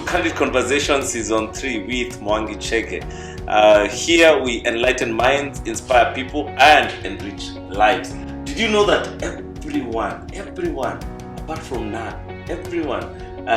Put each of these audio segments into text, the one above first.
Candid Conversation Season 3 with Mwangi Chege. Here we enlighten minds, inspire people, and enrich lives. Did you know that everyone, apart from none, everyone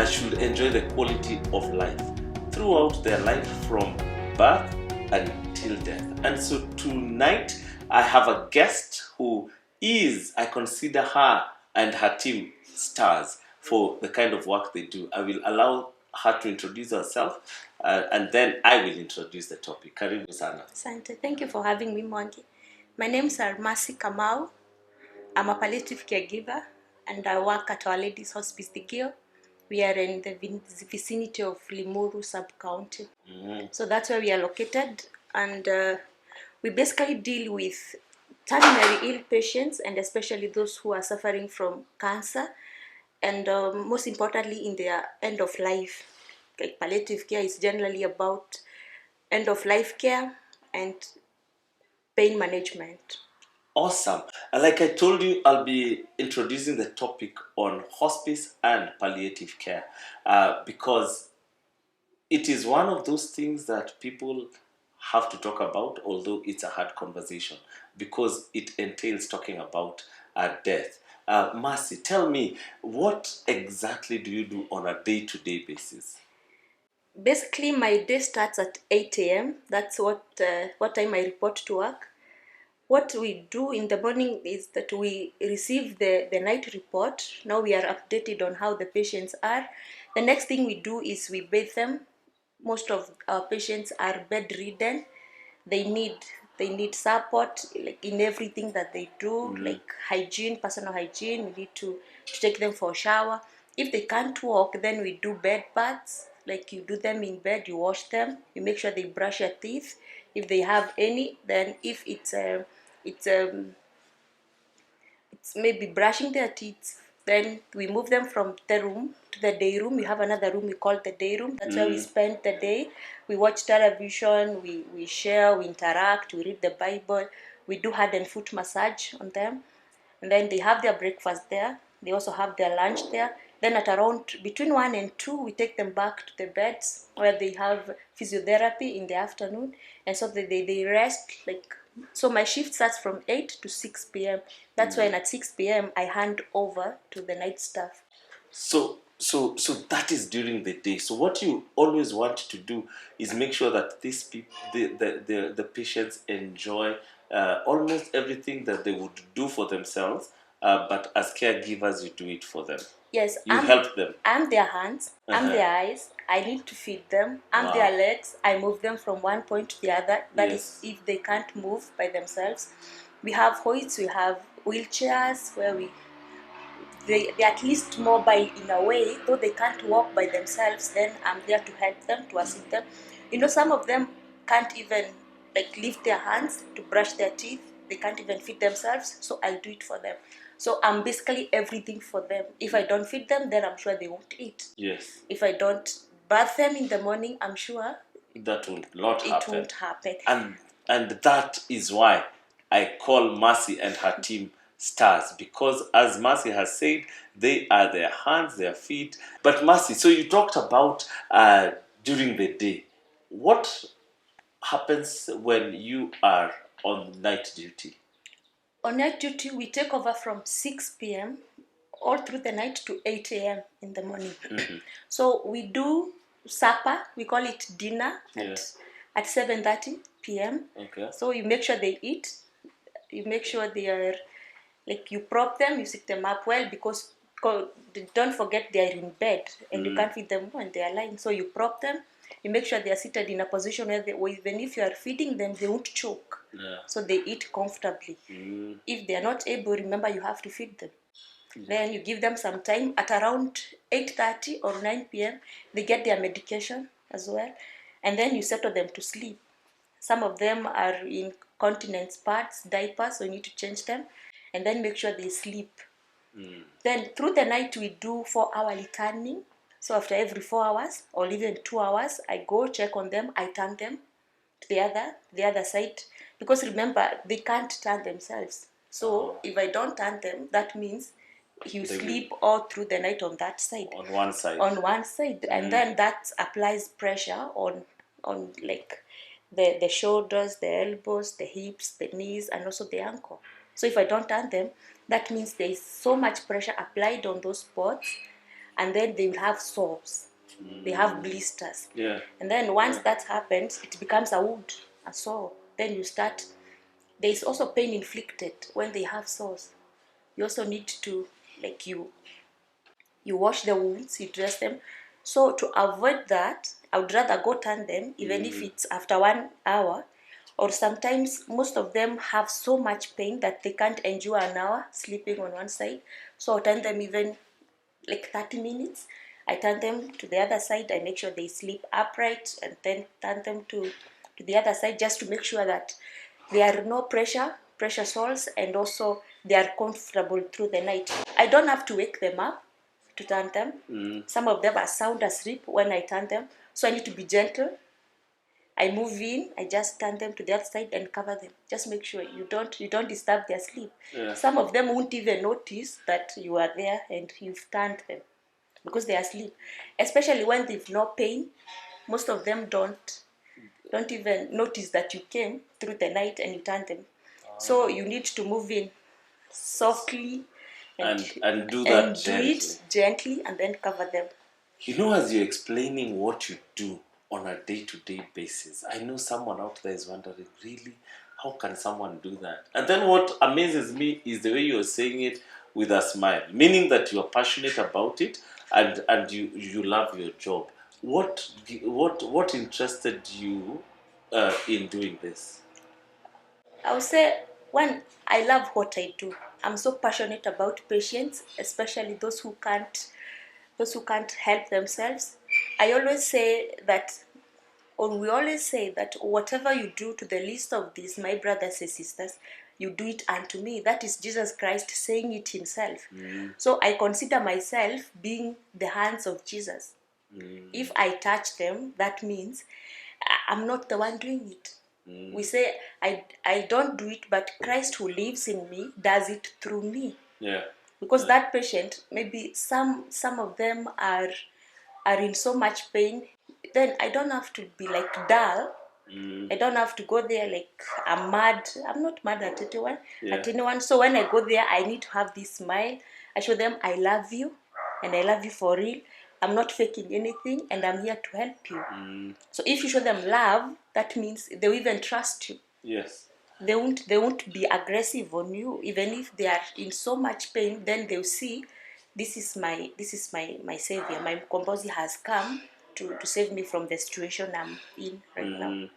should enjoy the quality of life throughout their life from birth until death? And so tonight I have a guest who is, I consider her and her team stars for the kind of work they do. I will allow her to introduce herself and then I will introduce the topic. Karibu sana. Asante. Thank you for having me, Mwangi. My name is Armasi Kamau. I'm a palliative caregiver and I work at Our Lady's Hospice Digio. We are in the vicinity of Limuru sub-county. So that's where we are located, and we basically deal with terminally ill patients, and especially those who are suffering from cancer, and most importantly in their end of life. Like palliative care is generally about end of life care and pain management. Awesome. Like I told you, I'll be introducing the topic on hospice and palliative care because it is one of those things that people have to talk about, although it's a hard conversation because it entails talking about death. Mercy, tell me, what exactly do you do on a day-to-day basis? Basically, my day starts at 8 a.m. That's what time I report to work. What we do in the morning is that we receive the night report. Now we are updated on how the patients are. The next thing we do is we bathe them. Most of our patients are bedridden. They need support, like in everything that they do, like hygiene, personal hygiene. We need to take them for a shower. If they can't walk, then we do bed baths. Like you do them in bed, you wash them, you make sure they brush their teeth if they have any. Then if it's maybe brushing their teeth, then we move them from the room to the day room. We have another room we call the day room. That's where we spend the day. We watch television, we share, we interact, we read the Bible, we do hand and foot massage on them, and then they have their breakfast there. They also have their lunch there. Then at around between 1 and 2, we take them back to the beds where they have physiotherapy in the afternoon, and so they rest. Like, so my shift starts from 8 to 6 p.m. That's when at 6 p.m. I hand over to the night staff. So that is during the day. So what you always want to do is make sure that these people, the patients enjoy almost everything that they would do for themselves, but as caregivers, you do it for them. Yes, You help them. I'm their hands, I'm their eyes. I need to feed them. I'm their legs. I move them from one point to the other. That is, if they can't move by themselves. We have hoists, we have wheelchairs where they're at least mobile in a way, though they can't walk by themselves. Then I'm there to help them, to assist them. You know, some of them can't even like lift their hands to brush their teeth. They can't even feed themselves, so I'll do it for them. So I'm basically everything for them. If I don't feed them, then I'm sure they won't eat. Yes. If I don't bath them in the morning, I'm sure that will not happen. It won't happen. And that is why I call Mercy and her team stars, because as Mercy has said, they are their hands, their feet. But Mercy, so you talked about during the day. What happens when you are on night duty? On night duty, we take over from 6 p.m. all through the night to 8 a.m. in the morning. So we do supper, we call it dinner, at 7:30 p.m. Okay. So you make sure they eat, you make sure they are, like, you prop them, you sit them up well, because don't forget they are in bed and you can't feed them when they are lying. So you prop them, you make sure they are seated in a position where even if you are feeding them, they won't choke. So they eat comfortably. If they are not able, remember you have to feed them. Then you give them some time. At around 8:30 or 9 p.m., they get their medication as well. And then you settle them to sleep. Some of them are in continence pads, diapers, so you need to change them. And then make sure they sleep. Then through the night, we do 4-hourly turning. So after every 4 hours or even 2 hours, I go check on them. I turn them to the other side. Because remember, they can't turn themselves. So if I don't turn them, that means you sleep all through the night on that side. On one side. On one side, and then that applies pressure on like the shoulders, the elbows, the hips, the knees, and also the ankle. So if I don't turn them, that means there is so much pressure applied on those spots, and then they will have sores. They have blisters. Yeah. And then once that happens, it becomes a wound, a sore. Then you start. There is also pain inflicted when they have sores. You also need to, like, you wash the wounds, you dress them. So to avoid that, I would rather go turn them, even if it's after 1 hour. Or sometimes most of them have so much pain that they can't endure an hour sleeping on one side. So I'll turn them even like 30 minutes. I turn them to the other side. I make sure they sleep upright, and then turn them to the other side, just to make sure that there are no pressure sores, and also they are comfortable through the night. I don't have to wake them up to turn them. Some of them are sound asleep when I turn them, so I need to be gentle. I move in, I just turn them to the other side and cover them. Just make sure you don't disturb their sleep. Yeah. Some of them won't even notice that you are there and you've turned them because they are asleep. Especially when they've no pain, most of them don't even notice that you came through the night and you turned them. So you need to move in softly And do that and gently. do it gently, and then cover them. You know, as you're explaining what you do on a day-to-day basis, I know someone out there is wondering, really, how can someone do that? And then what amazes me is the way you're saying it with a smile, meaning that you're passionate about it and you love your job. What interested you in doing this? I would say, one, I love what I do. I'm so passionate about patients, especially those who can't help themselves. I always say that, or we always say that whatever you do to the least of these, my brothers and sisters, you do it unto me. That is Jesus Christ saying it himself. So I consider myself being the hands of Jesus. If I touch them, that means I'm not the one doing it. We say, I don't do it, but Christ who lives in me does it through me. Yeah. Because that patient, maybe some of them are in so much pain, then I don't have to be like dull. I don't have to go there like I'm mad. I'm not mad at anyone. Yeah. So when I go there, I need to have this smile. I show them I love you, and I love you for real. I'm not faking anything, and I'm here to help you. So if you show them love, that means they will even trust you. Yes. They won't be aggressive on you, even if they are in so much pain. Then they'll see, this is my savior. My Mkombozi has come to save me from the situation I'm in right now.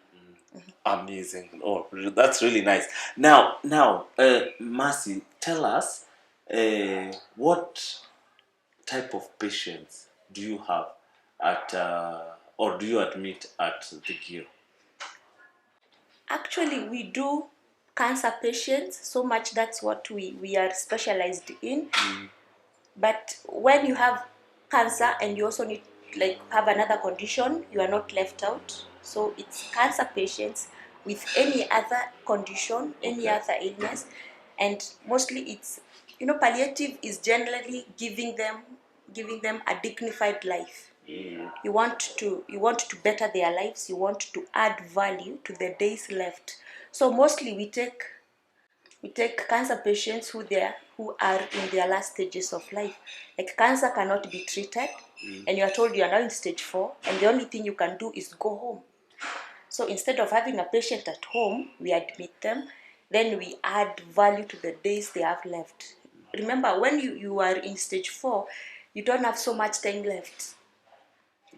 Amazing. Oh, that's really nice. Now, Mercy, tell us what type of patients do you have at, or do you admit at the GIO? Actually, we do cancer patients so much. That's what we are specialized in. But when you have cancer and you also need, like, have another condition, you are not left out. So it's cancer patients with any other condition, any Okay. other illness, and mostly it's, palliative is generally giving them a dignified life. You want to better their lives. You want to add value to the days left. So mostly we take cancer patients who are in their last stages of life. Like, cancer cannot be treated, and you are told you are now in stage 4, and the only thing you can do is go home. So instead of having a patient at home, we admit them, then we add value to the days they have left. Remember, when you are in stage 4, you don't have so much time left.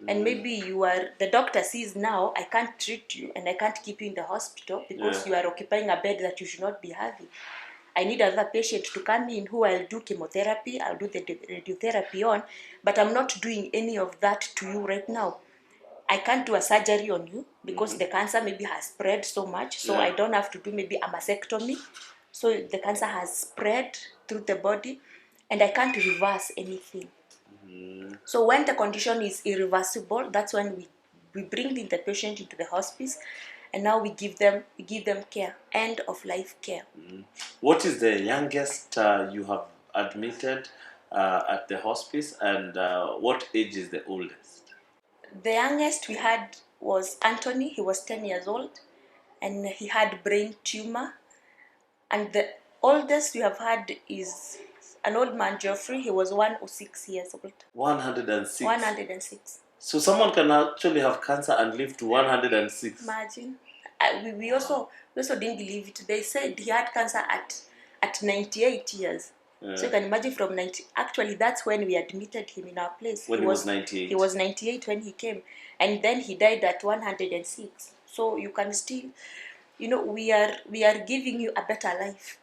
And maybe the doctor sees, now I can't treat you and I can't keep you in the hospital because you are occupying a bed that you should not be having. I need another patient to come in who I'll do chemotherapy, I'll do the radiotherapy on, but I'm not doing any of that to you right now. I can't do a surgery on you because the cancer maybe has spread so much, so I don't have to do maybe a mastectomy. So the cancer has spread through the body, and I can't reverse anything. So when the condition is irreversible, that's when we bring in the patient into the hospice, and now we give them care, end of life care. What is the youngest you have admitted, at the hospice, and what age is the oldest? The youngest we had was Anthony. He was 10 years old, and he had brain tumor. And the oldest we have had is an old man, Geoffrey. He was 106 years old. 106. 106. So someone can actually have cancer and live to 106. Imagine. We also didn't believe it. They said he had cancer at 98 years. Yeah. So you can imagine from 90. Actually, that's when we admitted him in our place. When he was 98. He was 98 when he came, and then he died at 106. So you can still, we are giving you a better life.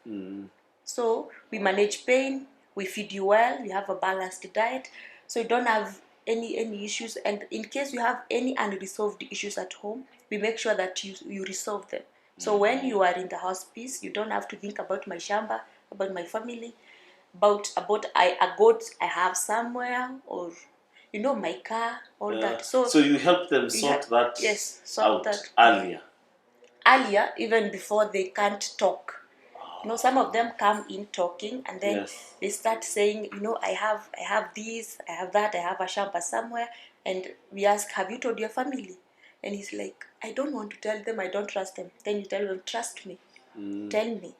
So we manage pain, we feed you well, you have a balanced diet, so you don't have any issues. And in case you have any unresolved issues at home, we make sure that you resolve them. So when you are in the hospice, you don't have to think about my shamba, about my family, about a goat I have somewhere, or my car, all that. So you help them sort that out earlier. Earlier, even before they can't talk. Some of them come in talking, and then they start saying, I have this, I have that, I have a shamba somewhere. And we ask, have you told your family? And he's like, I don't want to tell them, I don't trust them. Then you tell them, trust me, tell me,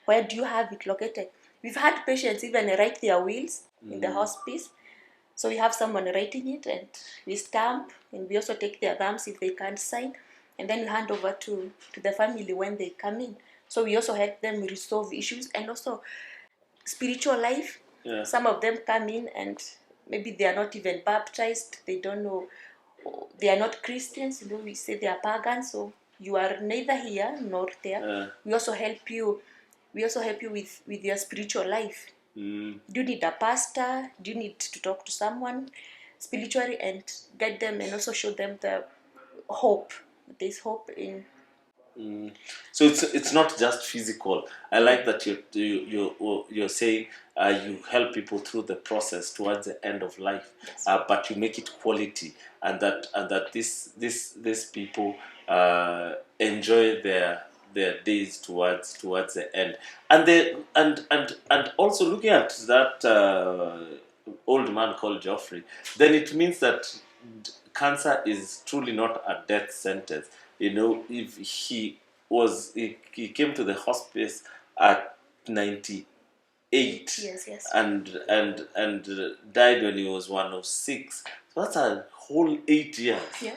where do you have it located? We've had patients even write their wills in the hospice. So we have someone writing it, and we stamp, and we also take their thumbs if they can't sign, and then we hand over to the family when they come in. So we also help them resolve issues, and also spiritual life. Yeah. Some of them come in and maybe they are not even baptized. They don't know. They are not Christians. We say they are pagans. So you are neither here nor there. Yeah. We also help you. With your spiritual life. Do you need a pastor? Do you need to talk to someone spiritually and guide them, and also show them the hope? There's hope in. So it's not just physical. I like that you're saying you help people through the process towards the end of life, but you make it quality, and that these people enjoy their days towards the end, and also looking at that old man called Geoffrey, then it means that cancer is truly not a death sentence. If he came to the hospice at 98, Yes. and died when he was 106. So that's a whole 8 years. Yeah.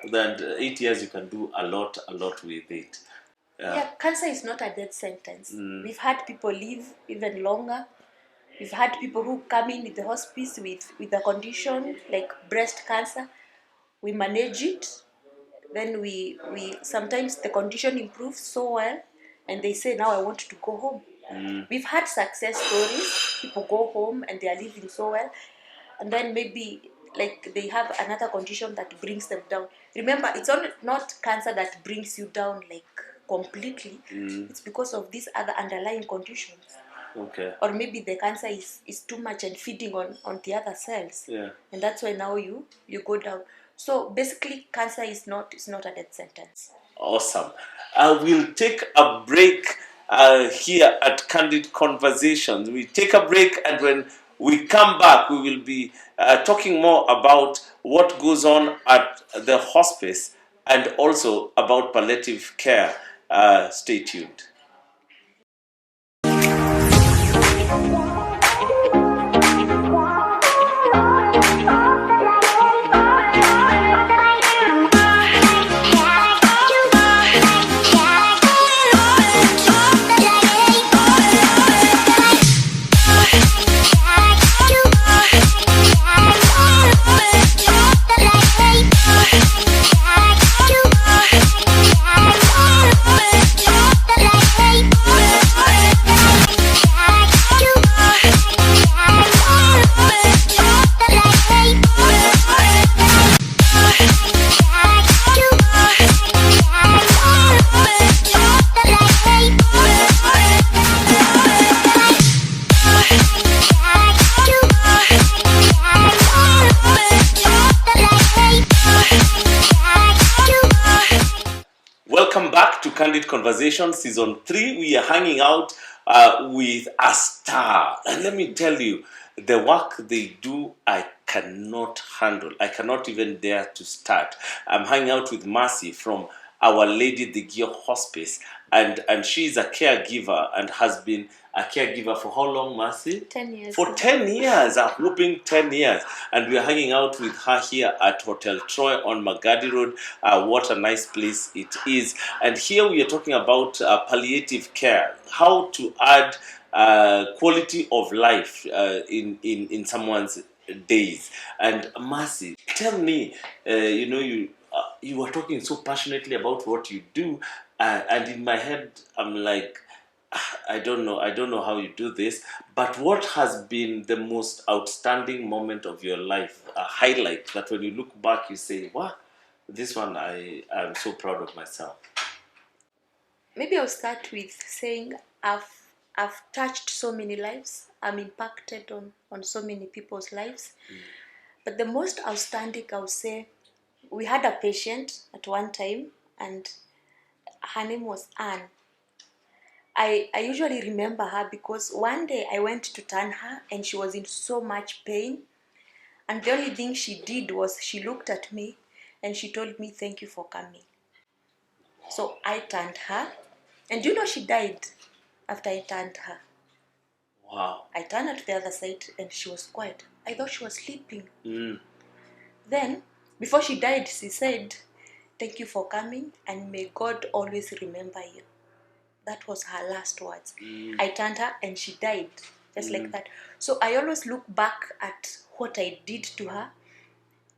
Then 8 years you can do a lot with it. Cancer is not a death sentence. We've had people live even longer. We've had people who come in with the hospice with a condition like breast cancer. We manage it. Then we sometimes the condition improves so well, and they say, now I want to go home. We've had success stories. People go home and they are living so well, and then maybe like they have another condition that brings them down. Remember, it's not cancer that brings you down like completely. It's because of these other underlying conditions. Okay. Or maybe the cancer is too much and feeding on the other cells. Yeah. And that's why now you go down. So basically, cancer is not a death sentence. Awesome. We'll take a break here at Candid Conversations. We take a break, and when we come back, we will be talking more about what goes on at the hospice and also about palliative care. Stay tuned. Welcome back to Candid Conversation Season 3. We are hanging out with a star. And let me tell you, the work they do, I cannot handle. I cannot even dare to start. I'm hanging out with Mercy from Our Lady the Gear Hospice, and she's a caregiver and has been a caregiver for how long, Mercy? 10 years. For 10 years, a whooping 10 years. And we are hanging out with her here at Hotel Troy on Magadi Road. What a nice place it is. And here we are talking about palliative care, how to add quality of life in someone's days. And Mercy, tell me, you were talking so passionately about what you do, and in my head, I'm like, I don't know how you do this, but what has been the most outstanding moment of your life, a highlight that when you look back, you say, wow, this one, I'm so proud of myself. Maybe I'll start with saying I've touched so many lives. I'm impacted on so many people's lives. But the most outstanding, I would say, we had a patient at one time, and her name was Anne. I usually remember her because one day I went to turn her and she was in so much pain. And the only thing she did was she looked at me and she told me, "Thank you for coming." So I turned her, and she died after I turned her. Wow. I turned her to the other side and she was quiet. I thought she was sleeping. Mm. Then, before she died, she said, "Thank you for coming and may God always remember you." That was her last words. I turned her and she died, just like that. So I always look back at what I did to her.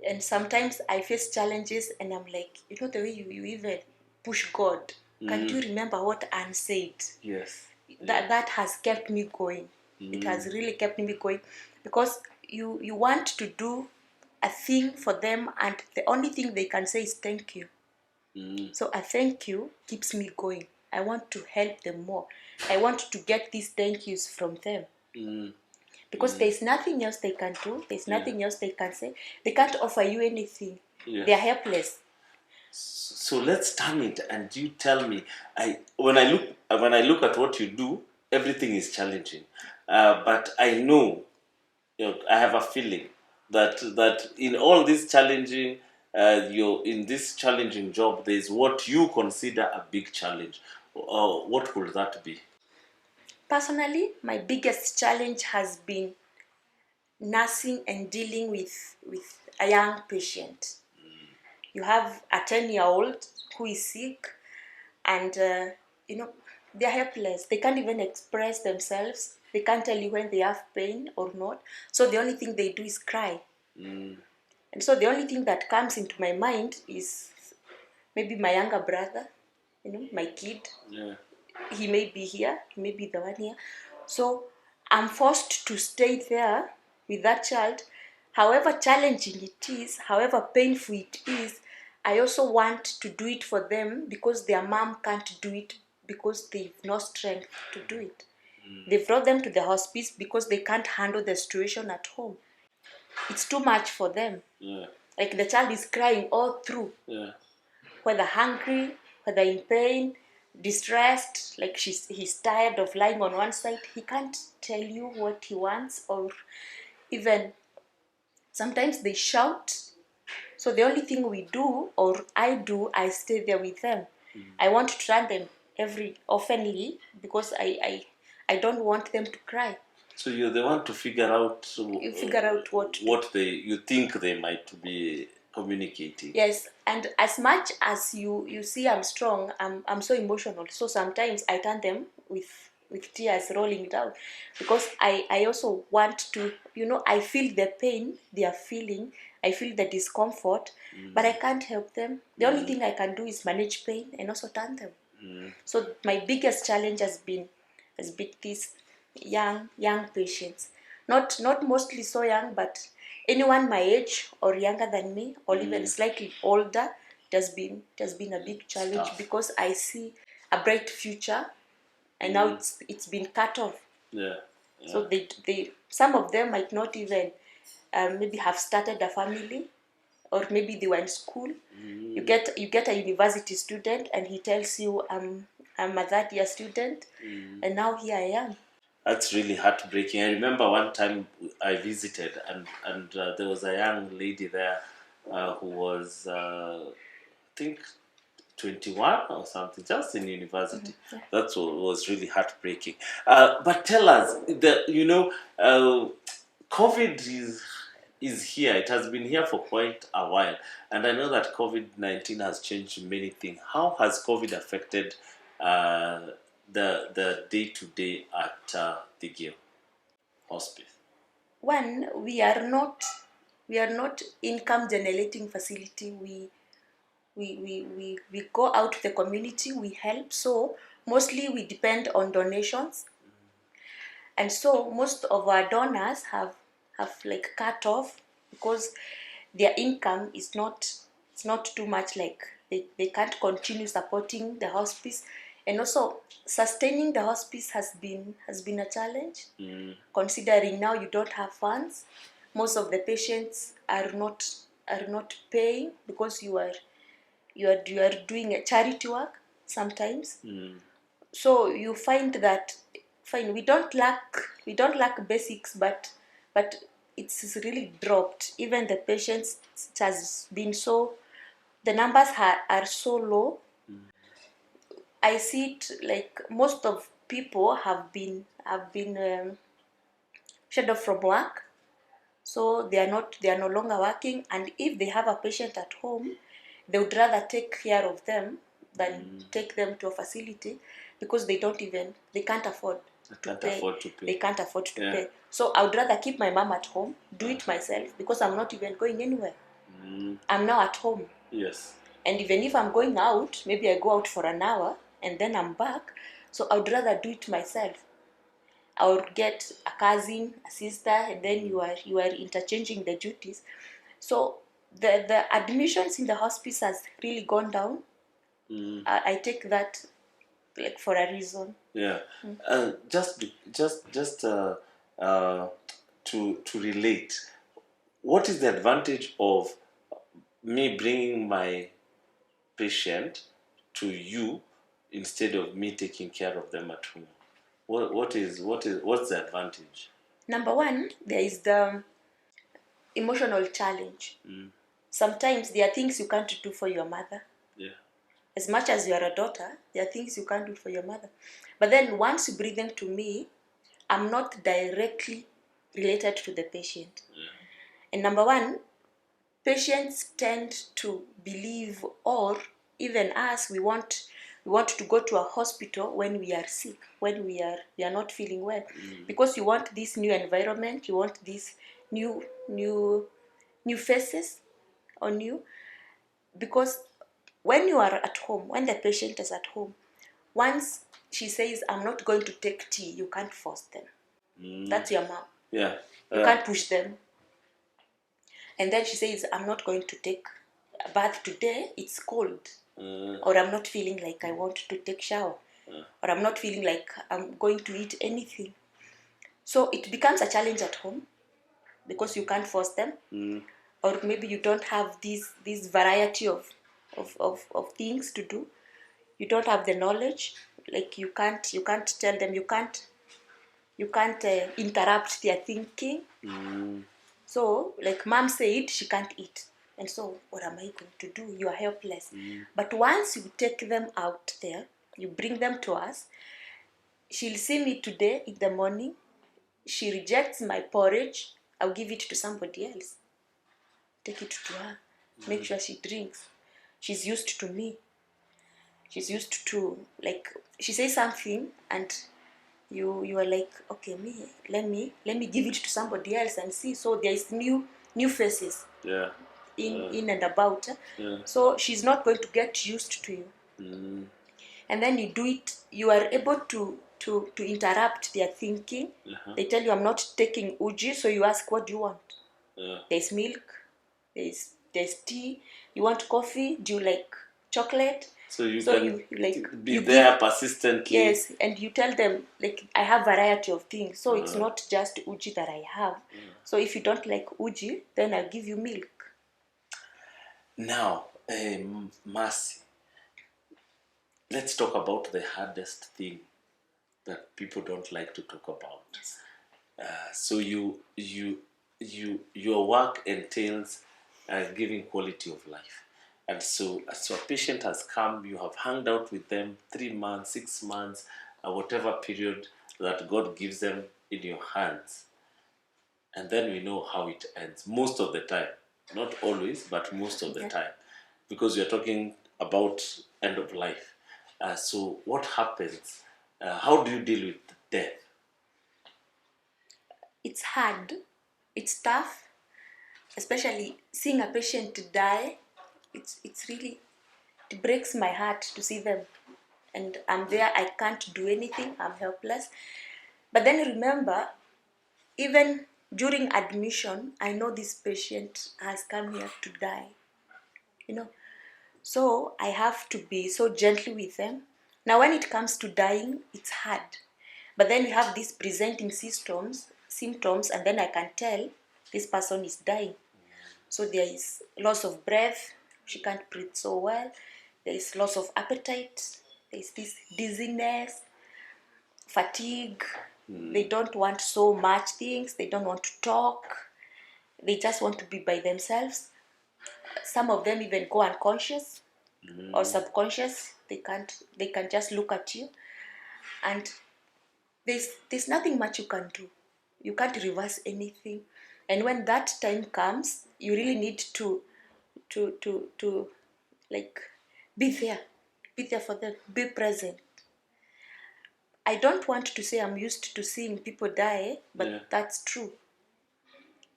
And sometimes I face challenges and I'm like, the way you even push God. Can't you remember what Anne said? Yes. That has kept me going. It has really kept me going, because you want to do a thing for them and the only thing they can say is thank you. So a thank you keeps me going. I want to help them more. I want to get these thank yous from them. Because there's nothing else they can do. There's nothing else they can say. They can't offer you anything. Yes. They're helpless. So let's turn it, and you tell me. When I look at what you do, everything is challenging, but I know, I have a feeling that in all this challenging, you're in this challenging job, there's what you consider a big challenge. What would that be? Personally, my biggest challenge has been nursing and dealing with a young patient. You have a 10-year-old who is sick, and they're helpless. They can't even express themselves. They can't tell you when they have pain or not. So the only thing they do is cry. And so the only thing that comes into my mind is maybe my younger brother, my kid. Yeah. He may be here, he may be the one here. So I'm forced to stay there with that child. However challenging it is, however painful it is, I also want to do it for them because their mom can't do it because they've no strength to do it. They've brought them to the hospice because they can't handle the situation at home. It's too much for them. Yeah. Like the child is crying all through. Yeah. Whether hungry, whether in pain, distressed, like he's tired of lying on one side. He can't tell you what he wants, or even sometimes they shout. So the only thing we do, or I do, I stay there with them. I want to turn them every oftenly because I don't want them to cry. So you're the one to figure out You figure out what you think they might be communicating. Yes, and as much as you see I'm strong, I'm so emotional. So sometimes I turn them with tears rolling down, because I also want to, I feel the pain they are feeling. I feel the discomfort, but I can't help them. The only thing I can do is manage pain and also turn them. So my biggest challenge has been these young patients, not mostly so young, but anyone my age or younger than me, or even slightly older. It has been a big challenge Tough. because I see a bright future, and now it's been cut off. Yeah. So they some of them might not even maybe have started a family, or maybe they were in school. You get a university student and he tells you, I'm a third-year student, and now here I am. That's really heartbreaking. I remember one time I visited, and there was a young lady there who was, I think, 21 or something, just in university. That's what was really heartbreaking. But tell us, COVID is here. It has been here for quite a while, and I know that COVID-19 has changed many things. How has COVID affected the day-to-day at the Gale Hospice? One, we are not income generating facility. We go out to the community, we help. So mostly we depend on donations, and so most of our donors have like cut off because their income is not, it's not too much, like they can't continue supporting the hospice. And also sustaining the hospice has been a challenge, considering now you don't have funds. Most of the patients are not paying because you are doing a charity work sometimes. So you find that, fine, we don't lack basics, but it's really dropped. Even the patients, it has been so, the numbers are so low. I see it like most of people have been shut off from work, so they are no longer working. And if they have a patient at home, they would rather take care of them than take them to a facility, because they can't afford to pay. They can't afford to pay. So I would rather keep my mom at home, do it myself, because I'm not even going anywhere. I'm now at home. Yes. And even if I'm going out, maybe I go out for an hour and then I'm back. So I would rather do it myself. I would get a cousin, a sister, and then you are interchanging the duties. So the admissions in the hospice has really gone down. I take that like for a reason. Yeah. Just to relate, what is the advantage of me bringing my patient to you instead of me taking care of them at home? What's the advantage? Number one, there is the emotional challenge. Sometimes there are things you can't do for your mother. Yeah. As much as you are a daughter, there are things you can't do for your mother. But then once you bring them to me, I'm not directly related to the patient. And number one, patients tend to believe, or even us, we want to go to a hospital when we are sick, when we are not feeling well, because you want this new environment, you want these new faces on you. Because when you are at home, when the patient is at home, once she says, I'm not going to take tea, you can't force them. That's your mom. Yeah. You can't push them. And then she says, I'm not going to take a bath today, it's cold. Or I'm not feeling like I want to take shower. Or I'm not feeling like I'm going to eat anything. So it becomes a challenge at home because you can't force them. Or maybe you don't have this variety of things to do. You don't have the knowledge. Like you can't tell them, you can't interrupt their thinking. So, like mom said, she can't eat. And so, what am I going to do? You are helpless. But once you take them out there, you bring them to us, she'll see me today in the morning. She rejects my porridge. I'll give it to somebody else. Take it to her. Make sure she drinks. She's used to me. She's used to, like, she says something and you are like, okay, let me give it to somebody else and see. So there is new faces. Yeah. In and about. Yeah. So she's not going to get used to you. And then you do it, you are able to interrupt their thinking. They tell you, I'm not taking uji, so you ask, what do you want? There's milk, there's tea, you want coffee, do you like chocolate? So you like be there persistently. Yes, and you tell them, like, I have variety of things, so it's not just uji that I have. So if you don't like uji, then I'll give you milk. Now, Mercy, let's talk about the hardest thing that people don't like to talk about. So your work entails giving quality of life, and so a patient has come, you have hung out with them 3 months, 6 months, whatever period that God gives them in your hands, and then we know how it ends most of the time, not always, but most of the time, because we are talking about end of life. So what happens? How do you deal with death? It's hard, it's tough, especially seeing a patient die. It's really, it breaks my heart to see them, and I'm there, I can't do anything, I'm helpless. But then remember, even during admission, I know this patient has come here to die, you know. So I have to be so gentle with them. Now, when it comes to dying, it's hard. But then we have these presenting symptoms, and then I can tell this person is dying. So there is loss of breath, she can't breathe so well. There is loss of appetite. There is this dizziness, fatigue. They don't want so much things. They don't want to talk. They just want to be by themselves. Some of them even go unconscious or subconscious. They can just look at you, and there's nothing much you can do. You can't reverse anything. And when that time comes, you really need to like be there for them, be present. I don't want to say I'm used to seeing people die, but that's true.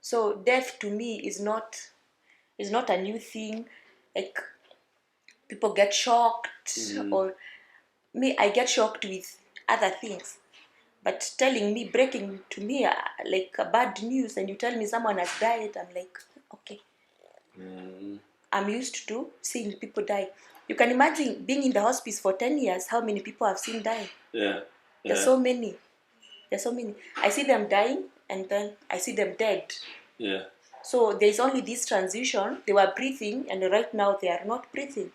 So death to me is not a new thing. Like, people get shocked, or me, I get shocked with other things. But telling me, breaking to me like a bad news, and you tell me someone has died, I'm like, okay. I'm used to seeing people die. You can imagine being in the hospice for 10 years, how many people I've seen die. There's so many. There's so many. I see them dying, and then I see them dead. So there's only this transition. They were breathing, and right now they are not breathing.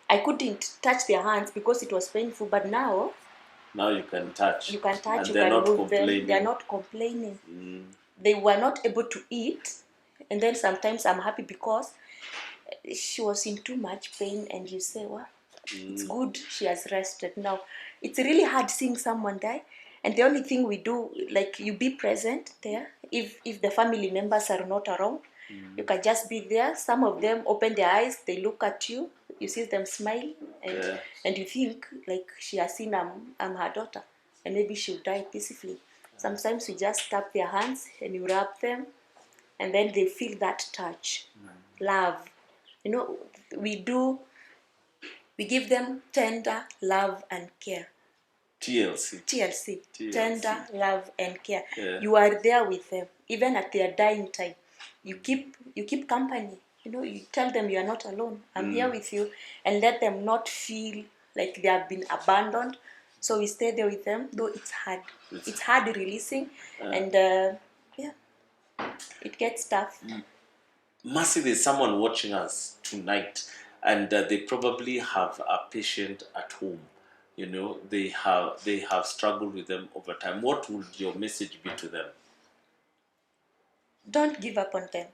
I couldn't touch their hands because it was painful, but now you can touch. You can touch, and you can move complaining. them. They are not complaining. They were not able to eat, and then sometimes I'm happy because she was in too much pain, and you say, well, it's good she has rested. Now, it's really hard seeing someone die, and the only thing we do, like, you be present there. If the family members are not around, you can just be there. Some of them open their eyes, they look at you, you see them smile, and you think, like, she has seen I'm her daughter, and maybe she'll die peacefully. Sometimes we just tap their hands and you rub them, and then they feel that touch, love. You know, we give them tender love and care. TLC. Tender love and care. You are there with them, even at their dying time. You keep company. You know, you tell them you are not alone. I'm here with you, and let them not feel like they have been abandoned. So we stay there with them, though it's hard. It's hard releasing, and it gets tough. Mercy, there's someone watching us tonight, and they probably have a patient at home. You know, they have struggled with them over time. What would your message be to them? Don't give up on them.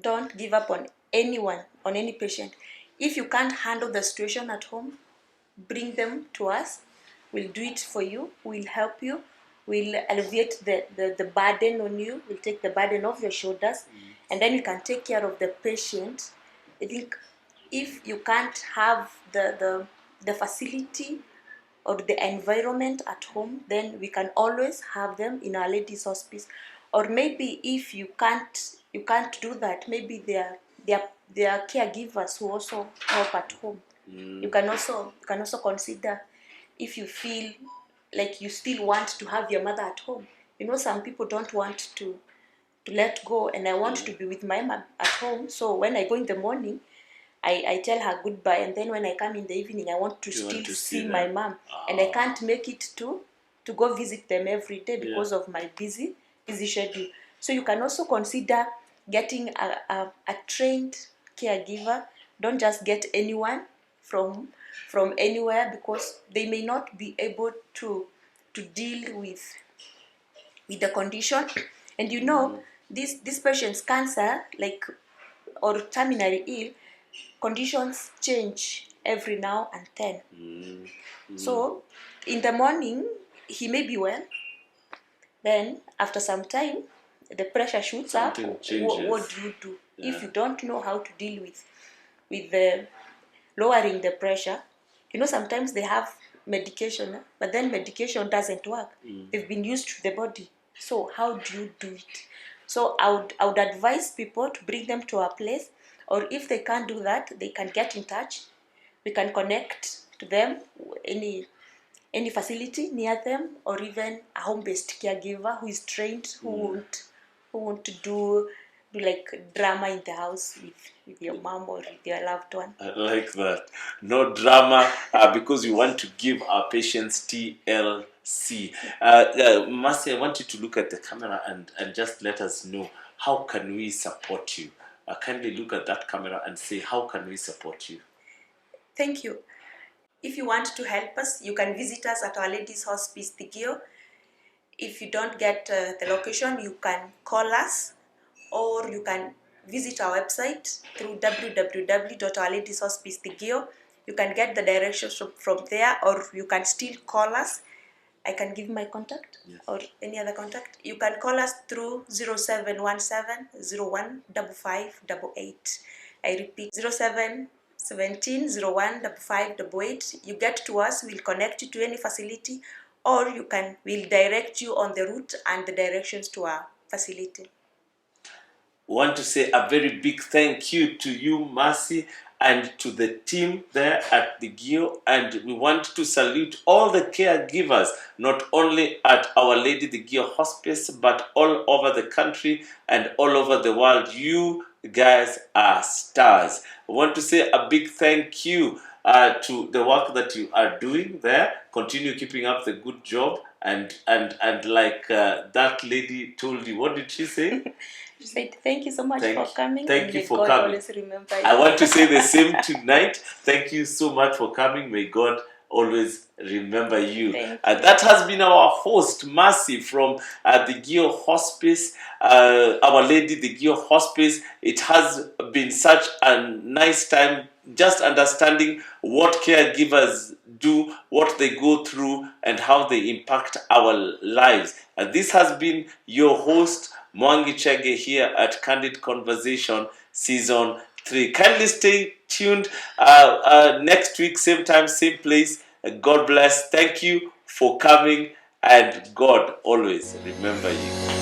Don't give up on anyone, on any patient. If you can't handle the situation at home, bring them to us. We'll do it for you. We'll help you. We'll alleviate the burden on you. We'll take the burden off your shoulders. And then you can take care of the patient. I think if you can't have the facility or the environment at home, then we can always have them in Our Lady's Hospice. Or maybe if you can't do that, maybe there are caregivers who also help at home. You can also consider, if you feel like you still want to have your mother at home. You know, some people don't want to let go, and I want to be with my mom at home. So when I go in the morning, I tell her goodbye, and then when I come in the evening, I want to still see my mom, and I can't make it to go visit them every day because of my busy schedule. So you can also consider getting a trained caregiver. Don't just get anyone. from anywhere, because they may not be able to deal with the condition. And these patients cancer, like, or terminally ill conditions, change every now and then. So in the morning he may be well, then after some time the pressure shoots up. What do you do if you don't know how to deal with the lowering the pressure? Sometimes they have medication, but then medication doesn't work. They've been used to the body. So how do you do it? So I would advise people to bring them to our place, or if they can't do that, they can get in touch. We can connect to them, any facility near them, or even a home-based caregiver who is trained, who won't do like drama in the house with your mom or with your loved one. I like that. No drama, because we want to give our patients TLC. Marcy, I want you to look at the camera and just let us know, how can we support you? Kindly look at that camera and say, how can we support you? Thank you. If you want to help us, you can visit us at Our Lady's Hospice Tigio. If you don't get the location, you can call us, or you can visit our website through www.ourladieshospicetigio. You can get the directions from there, or you can still call us. I can give my contact, yes, or any other contact. You can call us through 0717 015588. I repeat, 0717 015588. You get to us, we'll connect you to any facility, or we'll direct you on the route and the directions to our facility. Want to say a very big thank you to you, Mercy, and to the team there at the GIO. And we want to salute all the caregivers, not only at Our Lady the GIO Hospice, but all over the country and all over the world. You guys are stars. I want to say a big thank you to the work that you are doing there. Continue keeping up the good job. And like that lady told you, what did she say? She said, thank you so much for coming. Thank you for God coming. Always remember you. I want to say the same tonight. Thank you so much for coming. May God always remember you. That has been our host, Mercy, from the GIO Hospice, Our Lady, the GIO Hospice. It has been such a nice time just understanding what caregivers do, what they go through, and how they impact our lives. This has been your host, Mwangi Chege, here at Candid Conversation Season 3. Kindly stay tuned next week, same time, same place. God bless. Thank you for coming, and God always remember you.